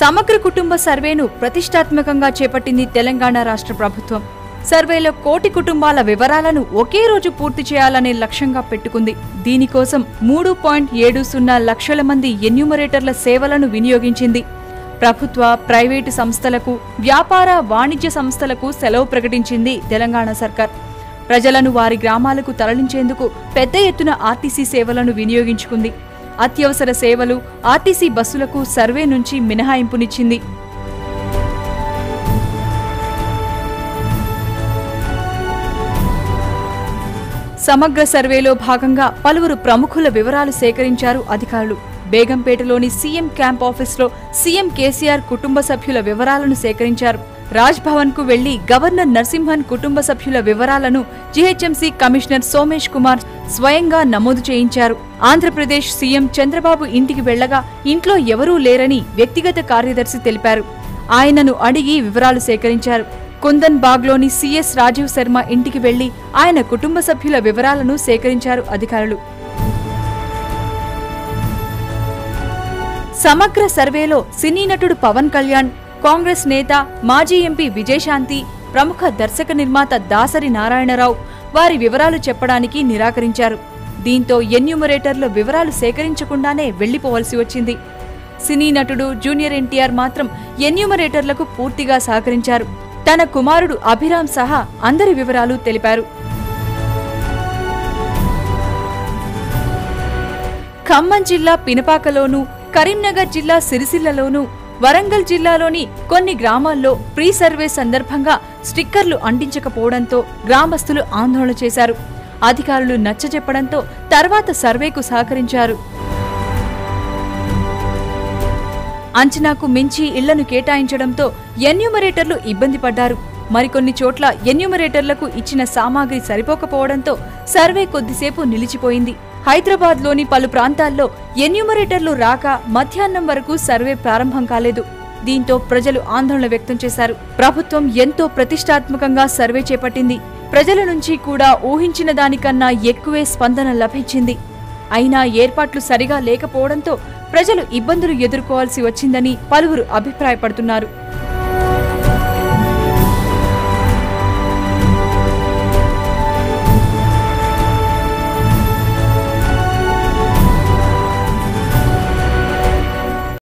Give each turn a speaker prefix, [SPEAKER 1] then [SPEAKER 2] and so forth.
[SPEAKER 1] సమగ్ర కుటుంబ సర్వేను ప్రతిష్టాత్మకంగా చేపట్టింది తెలంగాణ రాష్ట్ర ప్రభుత్వం. సర్వేలో 1 కోటి కుటుంబాల వివరాలను ఒకే రోజు పూర్తి చేయాలనే లక్ష్యంగా పెట్టుకుంది. దీనికోసం 3.70 లక్షల మంది ఎన్యూమరేటర్ల సేవలను వినియోగించింది. ప్రభుత్వ, ప్రైవేటు సంస్థలకు, వ్యాపార, వాణిజ్య సంస్థలకు సెలవు ప్రకటించింది తెలంగాణ సర్కార్. ప్రజలను వారి గ్రామాలకు తరలించేందుకు పెద్ద ఎత్తున ఆర్టీసీ సేవలను వినియోగించుకుంది. అత్యవసర సేవలు, ఆర్టీసీ బస్సులకు సర్వే నుంచి మినహాయింపునిచ్చింది. సమగ్ర సర్వేలో భాగంగా పలువురు ప్రముఖుల వివరాలు సేకరించారు అధికారులు. బేగంపేటలోని సీఎం క్యాంప్ ఆఫీస్లో సీఎం కేసీఆర్ కుటుంబ సభ్యుల వివరాలను సేకరించారు. రాజ్ భవన్ కు వెళ్లి గవర్నర్ నరసింహన్ కుటుంబ సభ్యుల వివరాలను జీహెచ్ఎంసీ కమిషనర్ సోమేష్ కుమార్ స్వయంగా నమోదు చేయించారు. ఆంధ్రప్రదేశ్ సీఎం చంద్రబాబు ఇంటికి వెళ్లగా ఇంట్లో ఎవరూ లేరని వ్యక్తిగత కార్యదర్శి తెలిపారు. ఆయనను అడిగి వివరాలు సేకరించారు. కుందన్ బాగ్లోని సీఎస్ రాజీవ్ శర్మ ఇంటికి వెళ్లి ఆయన కుటుంబ సభ్యుల వివరాలను సేకరించారు అధికారులు. సమగ్ర సర్వేలో సినీ నటుడు పవన్ కళ్యాణ్, కాంగ్రెస్ నేత, మాజీ ఎంపీ విజయశాంతి, ప్రముఖ దర్శక నిర్మాత దాసరి నారాయణరావు వారి వివరాలు చెప్పడానికి నిరాకరించారు. దీంతో ఎన్యూమరేటర్ల వివరాలు సేకరించకుండానే వెళ్లిపోవలసి వచ్చింది. సినీ నటుడు జూనియర్ ఎన్టీఆర్ మాత్రం ఎన్యూమరేటర్లకు పూర్తిగా సహకరించారు. తన కుమారుడు అభిరామ్ సహా అందరి వివరాలు తెలిపారు. ఖమ్మం జిల్లా పినపాకలోనూ, కరీంనగర్ జిల్లా సిరిసిల్లలోనూ, వరంగల్ జిల్లాలోని కొన్ని గ్రామాల్లో ప్రీ సర్వే సందర్భంగా స్టిక్కర్లు అంటించకపోవడంతో గ్రామస్తులు ఆందోళన చేశారు. అధికారులు నచ్చజెప్పడంతో తర్వాత సర్వేకు సహకరించారు. అంచనాకు మించి ఇళ్లను కేటాయించడంతో ఎన్యూమరేటర్లు ఇబ్బంది పడ్డారు. మరికొన్ని చోట్ల ఎన్యూమరేటర్లకు ఇచ్చిన సామాగ్రి సరిపోకపోవడంతో సర్వే కొద్దిసేపు నిలిచిపోయింది. హైదరాబాద్లోని పలు ప్రాంతాల్లో ఎన్యూమరేటర్లు రాక మధ్యాహ్నం వరకు సర్వే ప్రారంభం కాలేదు. దీంతో ప్రజలు ఆందోళన వ్యక్తం చేశారు. ప్రభుత్వం ఎంతో ప్రతిష్టాత్మకంగా సర్వే చేపట్టింది. ప్రజల నుంచి కూడా ఊహించిన దానికన్నా ఎక్కువే స్పందన లభించింది. అయినా ఏర్పాట్లు సరిగా లేకపోవడంతో ప్రజలు ఇబ్బందులు ఎదుర్కోవాల్సి వచ్చిందని పలువురు అభిప్రాయపడుతున్నారు.